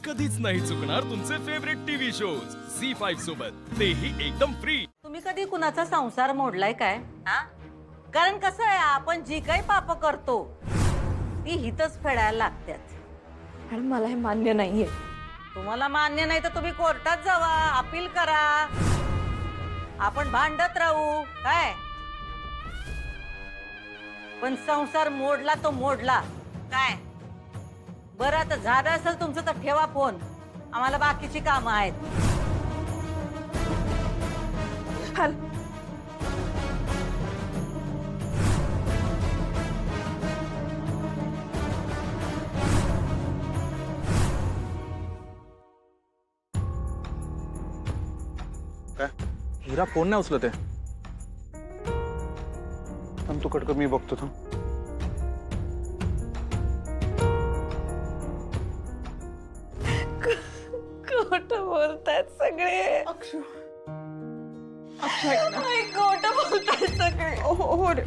कधीच नाही चुकणार तुमचे फेवरेट टीव्ही शोज झी5 सोबत, तेही एकदम फ्री। तुम्ही कधी कुणाचा संसार मोडलाय काय? कारण कसं आहे, आपण जी काही पाप करतो ती हितच फेडायला लागतात। मॅडम मला हे मान्य नाहीये। तुम्हाला मान्य नाही तर तुम्ही कोर्टात जावा, अपील करा, आपण भांडत राहू काय। पण संसार मोडला तो मोडला काय। बरं आता झालं असेल तुमचं तर ठेवा फोन, आम्हाला बाकीची कामं आहेत। हिरा फोन नाही उचलत आहे। तू कटक मी बघतो थांब। खोटं बोलतायत सगळे। अक्षु खोटं बोलतायत सगळे। हो रे।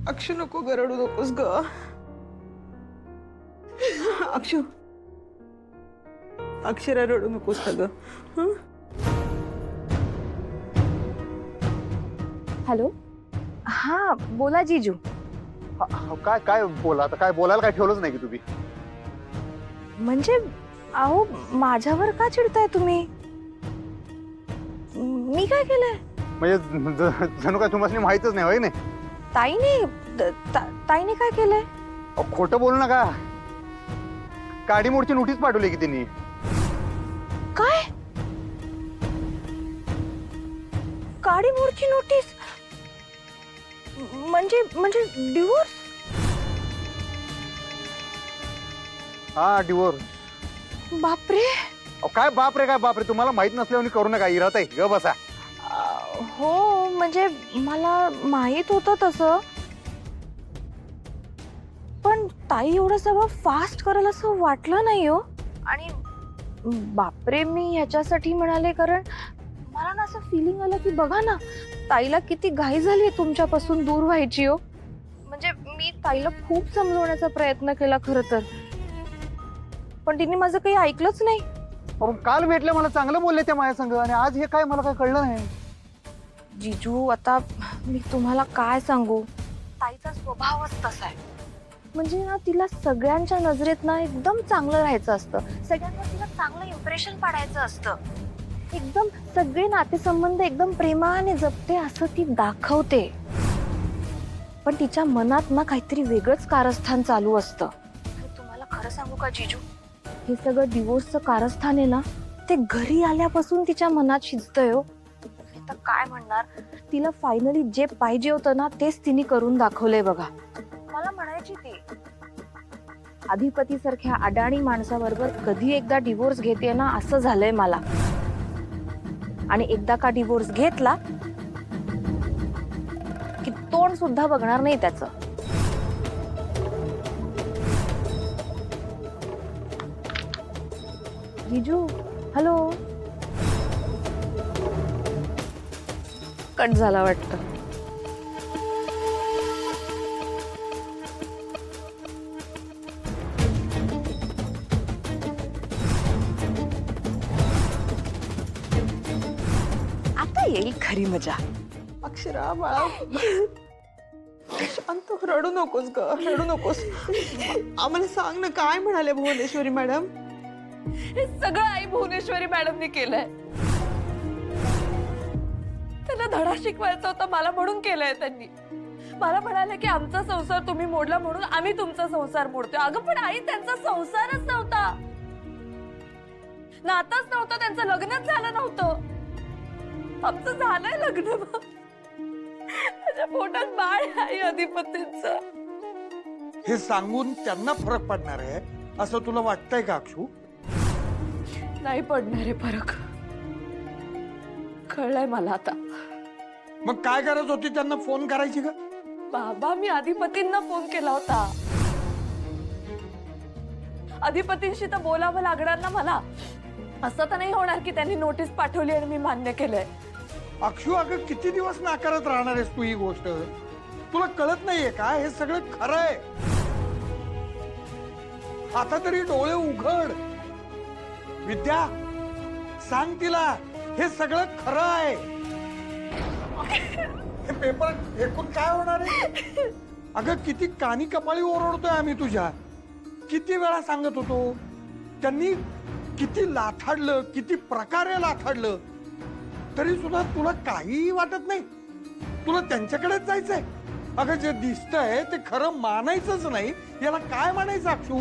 अक्षु नको गरडू नकोस ग। अक्षु अक्षरा रडू नकोस का ग। हॅलो, हा बोला जीजू। काय काय बोला आता, काय बोलायला काय ठेवलंच नाही की तुम्ही। म्हणजे अहो माझ्यावर का चिडताय तुम्ही? मी काय केलंय? म्हणजे जणू काय तुम्हाला माहितच नाही होय नाही। ताईने काय केलंय? खोटं बोलू नका। काडी मोडची नोटीस पाठवली की त्यांनी। काय काडी मोडची नोटीस? म्हणजे म्हणजे डिवोर्स? हा डिवोर्स। बापरे। काय बापरे काय बापरे, तुम्हाला माहित नसल्यावर करू नका। इराताई ग बसा। हो म्हणजे मला माहित होतं तसं, पण ताई एवढं सगळं फास्ट करेल असं वाटलं नाही हो। आणि बापरे मी ह्याच्यासाठी म्हणाले कारण मला ना असं फिलिंग आलं की बघा ना ताईला किती घाई झाली तुमच्यापासून दूर व्हायची हो। म्हणजे मी ताईला खूप समजवण्याचा प्रयत्न केला खरं तर, पण तिने माझं काही ऐकलंच नाही। काल भेटले मला चांगलं बोलले त्या माझ्या संग, आणि आज हे काय मला काय कळलं नाही। जीजू आता मी तुम्हाला काय सांगू, ताईचा स्वभावच तसा आहे। म्हणजे ना तिला सगळ्यांच्या नजरेत ना एकदम चांगलं राहायचं असतं, सगळ्यांवर तिला चांगलं इम्प्रेशन पाडायचं असतं, एकदम सगळे नातेसंबंध एकदम प्रेमाने जपते असं ती दाखवते। पण तिच्या मनात ना काहीतरी वेगळंच कारस्थान चालू असतं। आणि तुम्हाला खरं सांगू का जीजू, हे सगळं डिवोर्सचं कारस्थान आहे ना, ते घरी आल्यापासून तिच्या मनात शिजतंय हो। तर काय म्हणणार, तिला फायनली जे पाहिजे होतं ना तेच तिने करून दाखवलंय बघा। मला म्हणायची ती अधिपती सारख्या अडाणी माणसाबरोबर कधी एकदा डिवोर्स घेते ना असं झालंय मला। आणि एकदा का डिवोर्स घेतला की तोंड सुद्धा बघणार नाही त्याचं। जीजू हॅलो, कट झाला वाटतं। आता येईल खरी मजा। अक्षरा बाळा शांत, रडू नकोस ग, रडू नकोस। आम्हाला सांग ना काय म्हणाले भुवनेश्वरी मॅडम? हे सगळं आई भुवनेश्वरी मॅडमने केलंय। त्यांना धडा शिकवायचा होता मला म्हणून केलंय त्यांनी। मला म्हणाले की आमचा संसार तुम्ही मोडला म्हणून आम्ही तुमचा संसार मोडतोय। अगं पण आई त्यांचा संसारच नव्हता, नाताच नव्हता, त्यांचं लग्नच झालं नव्हतं। आमचं झालंय लग्न, माझ्या पोटात बाळ आहे अधिपतींचं। हे सांगून त्यांना फरक पडणार आहे असं तुला वाटतंय का अक्षू? नाही पडणार आहे फरक, कळलंय मला आता। मग काय गरज होती त्यांना फोन करायची का? बाबा मी अधिपतींना फोन केला होता, अधिपतींशी तर बोलावं लागणार ना मला। असं तर नाही होणार की त्यांनी नोटीस पाठवली आणि मी मान्य केलंय। अक्षू अगं किती दिवस नाकारत राहणार आहेस तू ही गोष्ट? तुला कळत नाहीये का हे सगळं खरं आहे? आता तरी डोळे उघड. विद्या, सांग तिला हे सगळं खरं आहे. हे पेपर ऐकून काय होणार आहे? अगं किती कानी कपाळी ओरडतोय आम्ही तुझ्या. किती वेळा सांगत होतो. त्यांनी किती लाथाडलं, किती प्रकारे लाथाडलं, तरी सुद्धा तुला काहीही वाटत नाही. तुला त्यांच्याकडेच जायचंय. अगं जे दिसतंय ते खरं मानायचंच नाही. याला काय मानायचं अक्षू?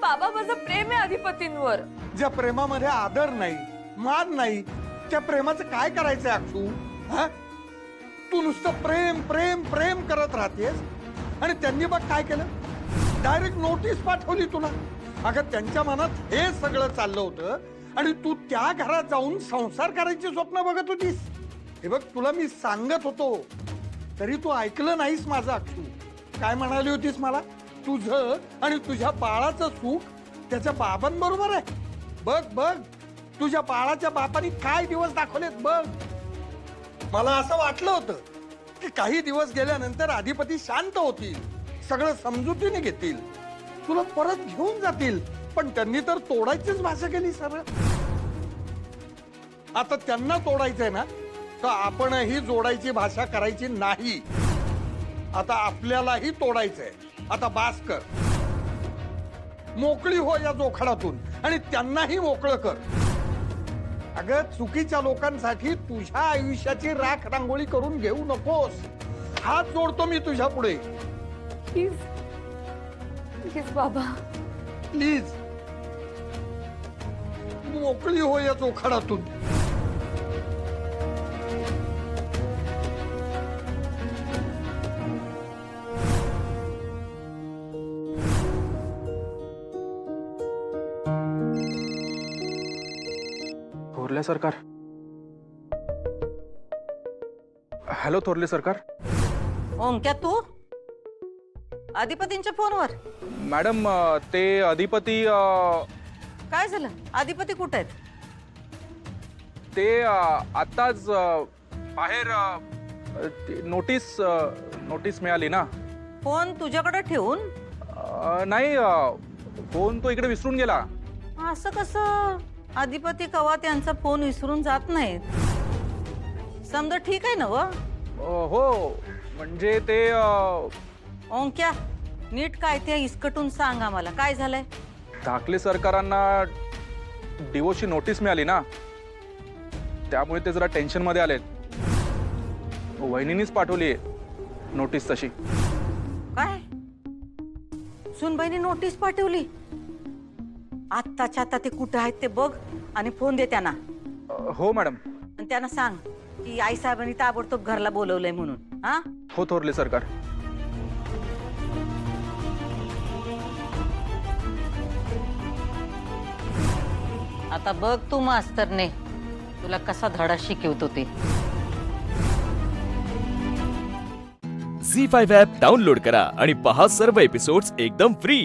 बाबा माझं प्रेम आहे अधिपतींवर. ज्या प्रेमामध्ये आदर नाही, मान नाही, त्या प्रेमाचं काय करायचंय अक्षू? हा, तू नुसतं प्रेम प्रेम प्रेम करत राहतेस. आणि त्यांनी बघ काय केलं, डायरेक्ट नोटीस पाठवली तुला. अगं त्यांच्या मनात हे सगळं चाललं होतं आणि तू त्या घरात जाऊन संसार करायची स्वप्न बघत होतीस. हे बघ तुला मी सांगत होतो तरी तू ऐकलं नाहीस माझं अक्षू. काय म्हणाली होतीस मला? तुझं आणि तुझ्या बाळाचं सुख त्याच्या बाबांबरोबर आहे. बघ बघ तुझ्या बाळाच्या बापाने काय दिवस दाखवलेत बघ. मला असं वाटलं होतं की काही दिवस गेल्यानंतर अधिपती शांत होतील, सगळं समजुतीने घेतील, तुला परत घेऊन जातील. पण त्यांनी तर तोडायचीच भाषा केली सरळ. आता त्यांना तोडायचंय ना, तर आपणही जोडायची भाषा करायची नाही. आता आपल्यालाही तोडायचंय. आता बास कर, मोकळी हो या जोखडातून आणि त्यांनाही मोकळं कर. अगं चुकीच्या लोकांसाठी तुझ्या आयुष्याची राख रांगोळी करून घेऊ नकोस. हात जोडतो मी तुझ्या पुढे. प्लीज प्लीज बाबा. प्लीज मोकळी हो या जोखडातून. थोरले सरकार. हॅलो थोरले सरकार. ओंक्या तू अधिपतींच्या फोनवर? मॅडम ते अधिपती काय झालं? अधिपती कुठे आहेत? ते आत्ताच बाहेर नोटीस मिळाली ना. फोन तुझ्याकडे ठेवून? नाही, फोन तो इकडे विसरून गेला. असं कसं? अधिपती कवा त्यांचा फोन विसरून जात नाहीत. समजा ठीक आहे ना व? हो म्हणजे ते ओंक्या नीट काय ते इसकटून सांग आम्हाला, काय झालंय? धाकले सरकारांना डिवोर्सची नोटीस मिळाली ना, त्यामुळे ते जरा टेन्शन मध्ये आलेत. वहिनीनीच पाठवली नोटीस तशी. काय सुनबाईने नोटीस पाठवली? आत्ताच्या आता ते कुठे आहेत ते बघ आणि फोन दे त्यांना. हो मॅडम. आणि त्यांना सांग की आई साहेबांनी ताबडतोब घरला बोलवलंय म्हणून. हा हो थोरले सरकार. आता बघ तू मास्तरने तुला कसा धडा शिकवतो ते. झी 5 ॲप डाउनलोड करा आणि पहा सर्व एपिसोड्स एकदम फ्री.